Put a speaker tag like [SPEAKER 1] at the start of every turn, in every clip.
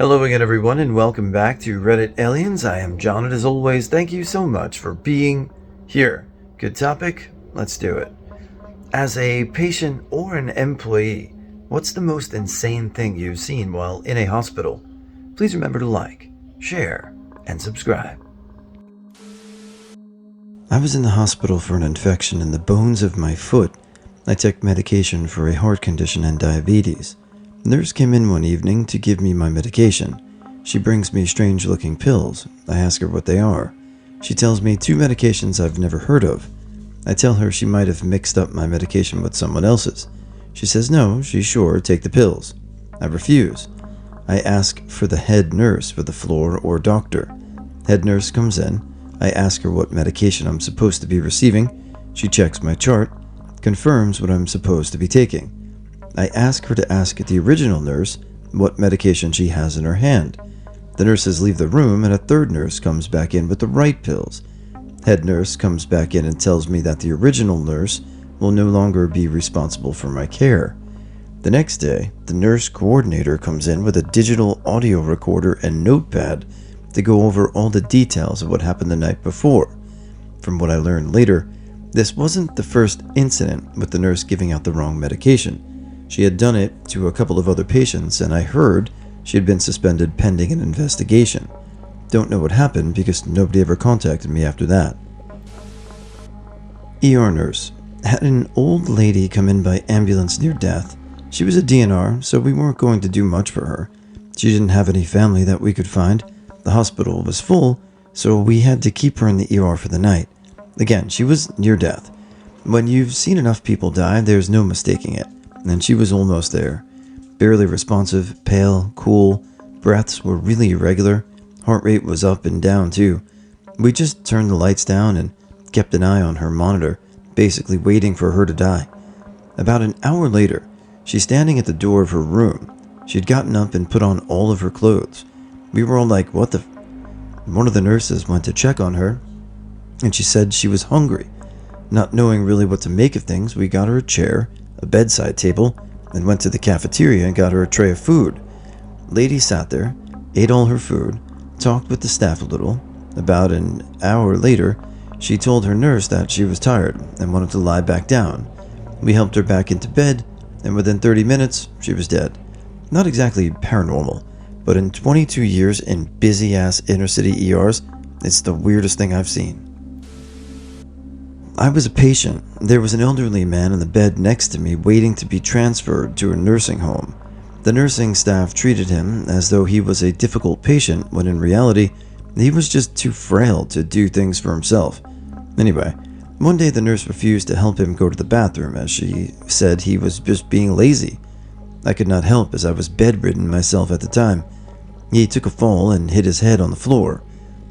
[SPEAKER 1] Hello again, everyone, and welcome back to Reddit Aliens. I am John, and as always, thank you so much for being here. Good topic? Let's do it. As a patient or an employee, what's the most insane thing you've seen while in a hospital? Please remember to like, share, and subscribe. I was in the hospital for an infection in the bones of my foot. I took medication for a heart condition and diabetes. Nurse came in one evening to give me my medication. She brings me strange-looking pills. I ask her what they are. She tells me 2 medications I've never heard of. I tell her she might have mixed up my medication with someone else's. She says no, she's sure, take the pills. I refuse. I ask for the head nurse for the floor or doctor. Head nurse comes in. I ask her what medication I'm supposed to be receiving. She checks my chart, confirms what I'm supposed to be taking. I ask her to ask the original nurse what medication she has in her hand. The nurses leave the room and a third nurse comes back in with the right pills. Head nurse comes back in and tells me that the original nurse will no longer be responsible for my care. The next day, the nurse coordinator comes in with a digital audio recorder and notepad to go over all the details of what happened the night before. From what I learned later, this wasn't the first incident with the nurse giving out the wrong medication. She had done it to a couple of other patients, and I heard she had been suspended pending an investigation. Don't know what happened because nobody ever contacted me after that. ER nurse had an old lady come in by ambulance near death. She was a DNR, so we weren't going to do much for her. She didn't have any family that we could find. The hospital was full, so we had to keep her in the ER for the night. Again, she was near death. When you've seen enough people die, there's no mistaking it. And she was almost there. Barely responsive, pale, cool, breaths were really irregular, heart rate was up and down too. We just turned the lights down and kept an eye on her monitor, basically waiting for her to die. About an hour later, she's standing at the door of her room. She'd gotten up and put on all of her clothes. We were all like, what the One of the nurses went to check on her, and she said she was hungry. Not knowing really what to make of things, we got her a chair, a bedside table, and went to the cafeteria and got her a tray of food. Lady sat there, ate all her food, talked with the staff a little. About an hour later, she told her nurse that she was tired and wanted to lie back down. We helped her back into bed, and within 30 minutes, she was dead. Not exactly paranormal, but in 22 years in busy-ass inner-city ERs, it's the weirdest thing I've seen. I was a patient. There was an elderly man in the bed next to me waiting to be transferred to a nursing home. The nursing staff treated him as though he was a difficult patient when in reality, he was just too frail to do things for himself. Anyway, one day the nurse refused to help him go to the bathroom as she said he was just being lazy. I could not help as I was bedridden myself at the time. He took a fall and hit his head on the floor.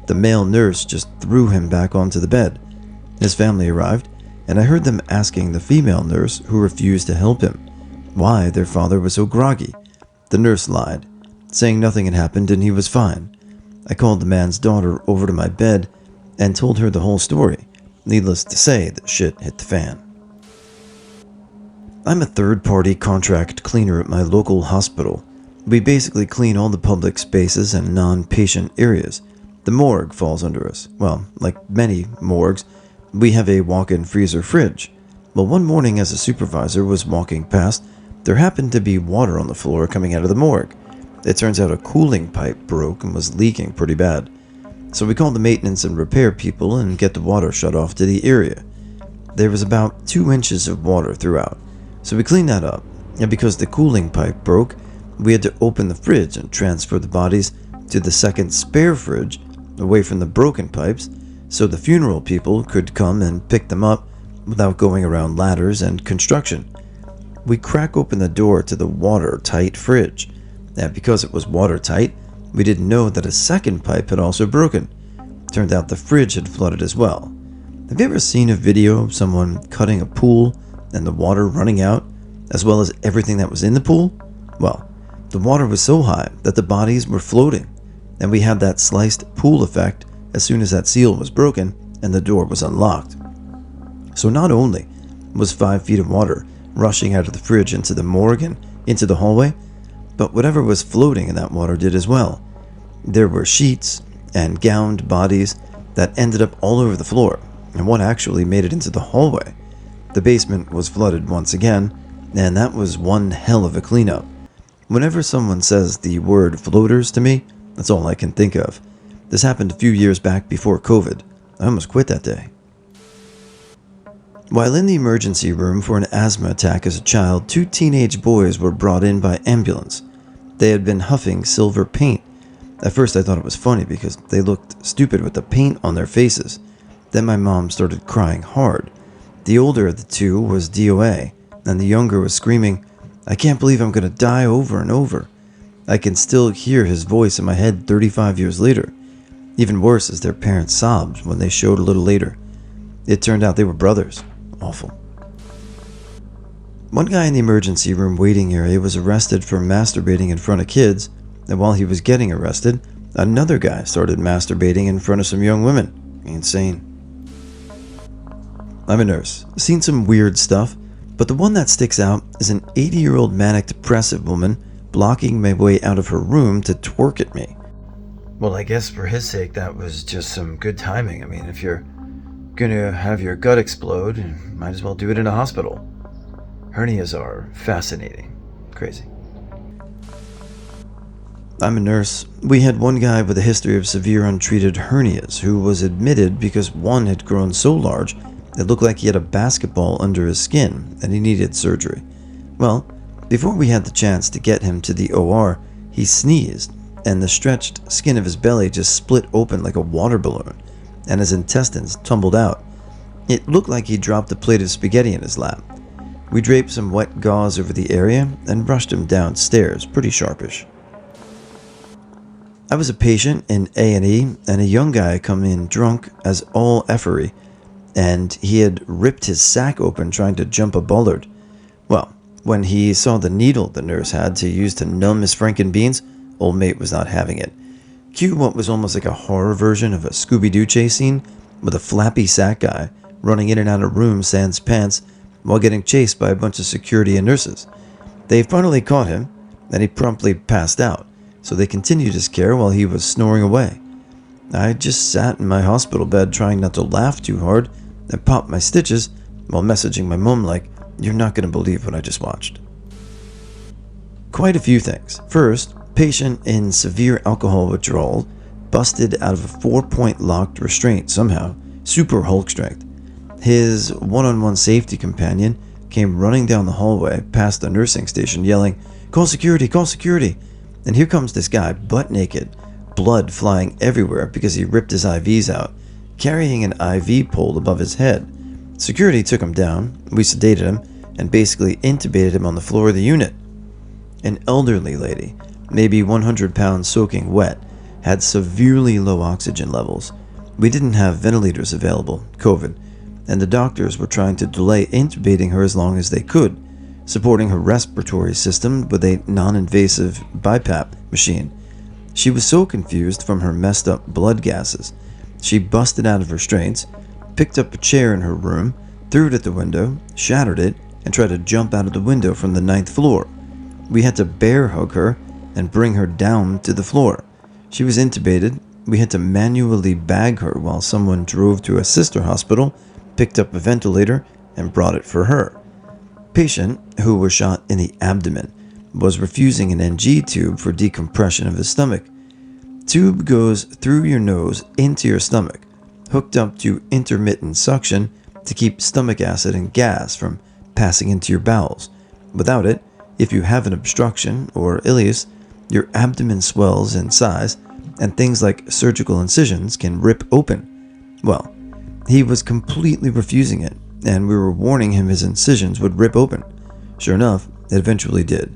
[SPEAKER 1] The male nurse just threw him back onto the bed. His family arrived, and I heard them asking the female nurse who refused to help him why their father was so groggy. The nurse lied, saying nothing had happened and he was fine. I called the man's daughter over to my bed and told her the whole story. Needless to say, the shit hit the fan. I'm a third-party contract cleaner at my local hospital. We basically clean all the public spaces and non-patient areas. The morgue falls under us. Well, like many morgues, we have a walk-in freezer fridge. Well, one morning as a supervisor was walking past, there happened to be water on the floor coming out of the morgue. It turns out a cooling pipe broke and was leaking pretty bad. So we called the maintenance and repair people and get the water shut off to the area. There was about 2 inches of water throughout. So we cleaned that up, and because the cooling pipe broke, we had to open the fridge and transfer the bodies to the second spare fridge away from the broken pipes so the funeral people could come and pick them up without going around ladders and construction. We crack open the door to the watertight fridge, and because it was watertight, we didn't know that a second pipe had also broken. Turned out the fridge had flooded as well. Have you ever seen a video of someone cutting a pool and the water running out, as well as everything that was in the pool? Well, the water was so high that the bodies were floating, and we had that sliced pool effect as soon as that seal was broken and the door was unlocked. So not only was 5 feet of water rushing out of the fridge into the morgue and into the hallway, but whatever was floating in that water did as well. There were sheets and gowned bodies that ended up all over the floor, and one actually made it into the hallway. The basement was flooded once again, and that was one hell of a cleanup. Whenever someone says the word floaters to me, that's all I can think of. This happened a few years back before COVID. I almost quit that day. While in the emergency room for an asthma attack as a child, 2 teenage boys were brought in by ambulance. They had been huffing silver paint. At first I thought it was funny because they looked stupid with the paint on their faces. Then my mom started crying hard. The older of the 2 was DOA, and the younger was screaming, "I can't believe I'm going to die," over and over. I can still hear his voice in my head 35 years later. Even worse is their parents sobbed when they showed a little later. It turned out they were brothers. Awful. One guy in the emergency room waiting area was arrested for masturbating in front of kids, and while he was getting arrested, another guy started masturbating in front of some young women. Insane. I'm a nurse. Seen some weird stuff, but the one that sticks out is an 80-year-old manic depressive woman blocking my way out of her room to twerk at me. Well, I guess for his sake that was just some good timing. I mean, if you're gonna have your gut explode, you might as well do it in a hospital. Hernias are fascinating. Crazy. I'm a nurse. We had one guy with a history of severe untreated hernias who was admitted because one had grown so large it looked like he had a basketball under his skin and he needed surgery. Well, before we had the chance to get him to the OR, he sneezed and the stretched skin of his belly just split open like a water balloon, and his intestines tumbled out. It looked like he dropped a plate of spaghetti in his lap. We draped some wet gauze over the area and rushed him downstairs, pretty sharpish. I was a patient in A&E, and a young guy come in drunk as all effery, and he had ripped his sack open trying to jump a bollard. Well, when he saw the needle the nurse had to use to numb his frankenbeans, old mate was not having it. Cue what was almost like a horror version of a Scooby-Doo chase scene, with a flappy sack guy running in and out of rooms sans pants while getting chased by a bunch of security and nurses. They finally caught him, and he promptly passed out, so they continued his care while he was snoring away. I just sat in my hospital bed trying not to laugh too hard and popped my stitches while messaging my mom like, "You're not going to believe what I just watched." Quite a few things. First, patient in severe alcohol withdrawal busted out of a 4-point locked restraint somehow, super Hulk strength. His one-on-one safety companion came running down the hallway past the nursing station yelling, call security, and here comes this guy butt naked, blood flying everywhere because he ripped his IVs out, carrying an IV pole above his head. Security took him down, we sedated him, and basically intubated him on the floor of the unit. An elderly lady, maybe 100 pounds soaking wet, had severely low oxygen levels. We didn't have ventilators available, COVID, and the doctors were trying to delay intubating her as long as they could, supporting her respiratory system with a non-invasive BiPAP machine. She was so confused from her messed up blood gases. She busted out of restraints, picked up a chair in her room, threw it at the window, shattered it, and tried to jump out of the window from the 9th floor. We had to bear hug her and bring her down to the floor. She was intubated. We had to manually bag her while someone drove to a sister hospital, picked up a ventilator, and brought it for her. Patient, who was shot in the abdomen, was refusing an NG tube for decompression of his stomach. Tube goes through your nose into your stomach, hooked up to intermittent suction to keep stomach acid and gas from passing into your bowels. Without it, if you have an obstruction or ileus, your abdomen swells in size and things like surgical incisions can rip open. Well, he was completely refusing it, and we were warning him his incisions would rip open. Sure enough, it eventually did.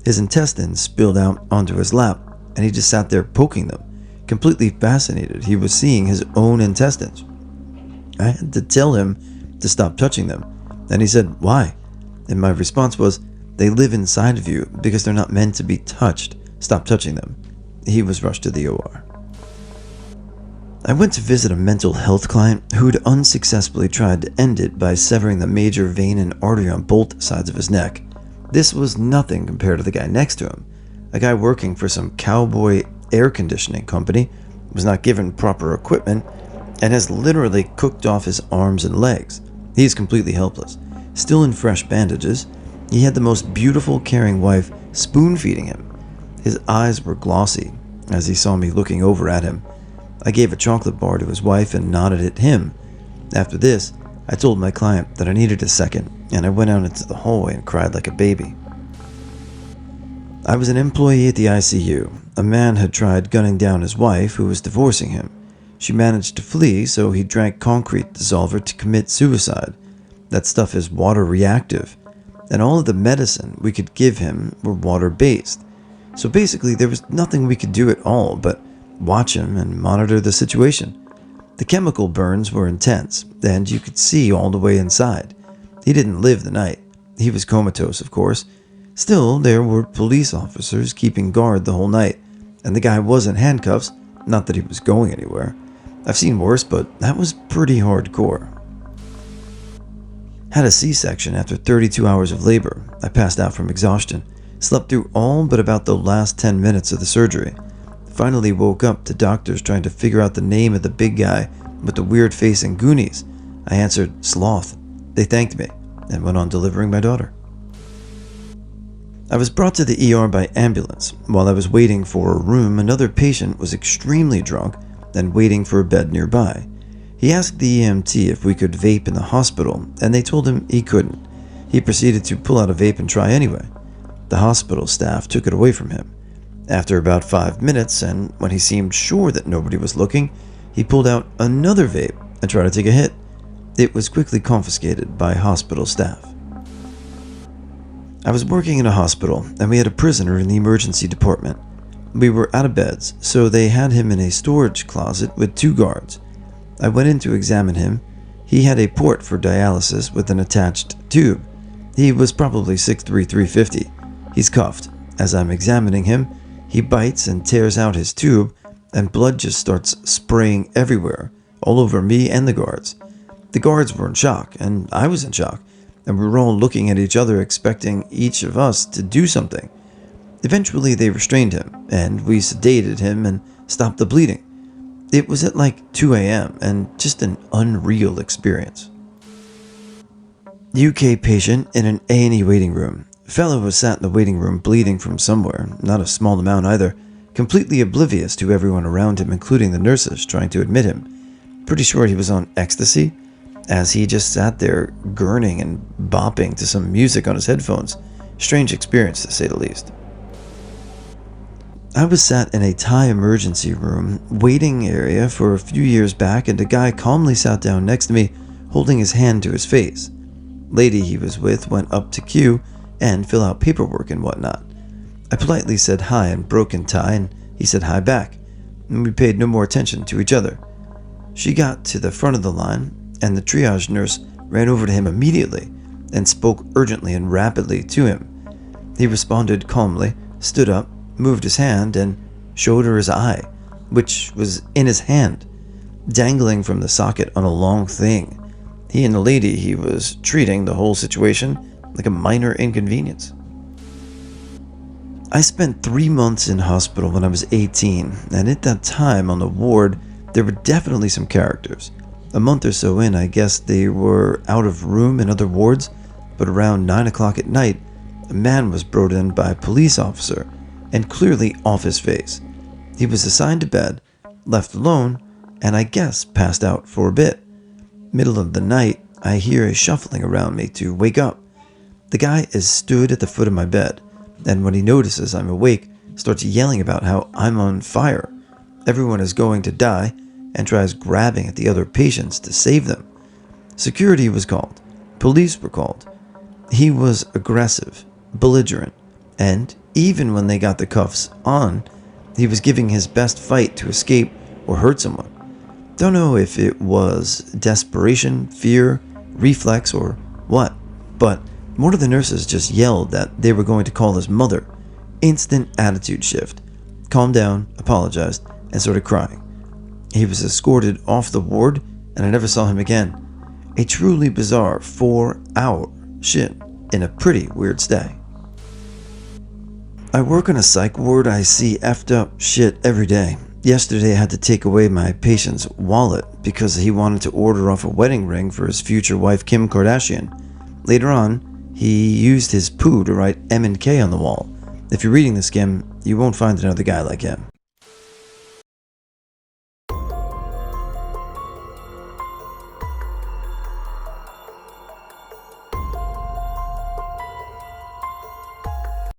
[SPEAKER 1] His intestines spilled out onto his lap, and he just sat there poking them, completely fascinated. He was seeing his own intestines. I had to tell him to stop touching them, and he said, "Why?" And my response was, "They live inside of you because they're not meant to be touched. Stop touching them." He was rushed to the OR. I went to visit a mental health client who'd unsuccessfully tried to end it by severing the major vein and artery on both sides of his neck. This was nothing compared to the guy next to him. A guy working for some cowboy air conditioning company was not given proper equipment and has literally cooked off his arms and legs. He is completely helpless. Still in fresh bandages, he had the most beautiful, caring wife spoon-feeding him. His eyes were glossy as he saw me looking over at him. I gave a chocolate bar to his wife and nodded at him. After this, I told my client that I needed a second, and I went out into the hallway and cried like a baby. I was an employee at the ICU. A man had tried gunning down his wife, who was divorcing him. She managed to flee, so he drank concrete dissolver to commit suicide. That stuff is water reactive, and all of the medicine we could give him were water-based. So basically, there was nothing we could do at all but watch him and monitor the situation. The chemical burns were intense, and you could see all the way inside. He didn't live the night. He was comatose, of course. Still, there were police officers keeping guard the whole night, and the guy was in handcuffs, not that he was going anywhere. I've seen worse, but that was pretty hardcore. Had a C-section after 32 hours of labor. I passed out from exhaustion. Slept through all but about the last 10 minutes of the surgery. Finally woke up to doctors trying to figure out the name of the big guy with the weird face and Goonies. I answered, Sloth. They thanked me and went on delivering my daughter. I was brought to the ER by ambulance. While I was waiting for a room, another patient was extremely drunk and waiting for a bed nearby. He asked the EMT if we could vape in the hospital, and they told him he couldn't. He proceeded to pull out a vape and try anyway. The hospital staff took it away from him. After about 5 minutes, and when he seemed sure that nobody was looking, he pulled out another vape and tried to take a hit. It was quickly confiscated by hospital staff. I was working in a hospital, and we had a prisoner in the emergency department. We were out of beds, so they had him in a storage closet with 2 guards. I went in to examine him. He had a port for dialysis with an attached tube. He was probably 6'3", 350. He's cuffed. As I'm examining him, he bites and tears out his tube, and blood just starts spraying everywhere, all over me and the guards. The guards were in shock, and I was in shock, and we were all looking at each other expecting each of us to do something. Eventually they restrained him, and we sedated him and stopped the bleeding. It was at like 2 a.m. and just an unreal experience. UK patient in an A&E waiting room. Fellow was sat in the waiting room bleeding from somewhere, not a small amount either, completely oblivious to everyone around him, including the nurses trying to admit him. Pretty sure he was on ecstasy, as he just sat there gurning and bopping to some music on his headphones. Strange experience, to say the least. I was sat in a Thai emergency room waiting area for a few years back, and a guy calmly sat down next to me, holding his hand to his face. Lady he was with went up to queue and fill out paperwork and whatnot. I politely said hi in broken Thai, and he said hi back, and we paid no more attention to each other. She got to the front of the line, and the triage nurse ran over to him immediately and spoke urgently and rapidly to him. He responded calmly, stood up, moved his hand, and showed her his eye, which was in his hand, dangling from the socket on a long thing. He and the lady he was treating the whole situation like a minor inconvenience. I spent 3 months in hospital when I was 18, and at that time on the ward, there were definitely some characters. A month or so in, I guess they were out of room in other wards, but around 9 o'clock at night, a man was brought in by a police officer, and clearly off his face. He was assigned to bed, left alone, and I guess passed out for a bit. Middle of the night, I hear a shuffling around me to wake up. The guy is stood at the foot of my bed, and when he notices I'm awake, starts yelling about how I'm on fire. Everyone is going to die, and tries grabbing at the other patients to save them. Security was called. Police were called. He was aggressive, belligerent, and even when they got the cuffs on, he was giving his best fight to escape or hurt someone. Don't know if it was desperation, fear, reflex, or what, but one of the nurses just yelled that they were going to call his mother. Instant attitude shift. Calmed down, apologized, and started crying. He was escorted off the ward, and I never saw him again. A truly bizarre 4-hour shit in a pretty weird stay. I work on a psych ward. I see effed up shit every day. Yesterday I had to take away my patient's wallet because he wanted to order off a wedding ring for his future wife Kim Kardashian. Later on, he used his poo to write M and K on the wall. If you're reading this, Kim, you won't find another guy like him.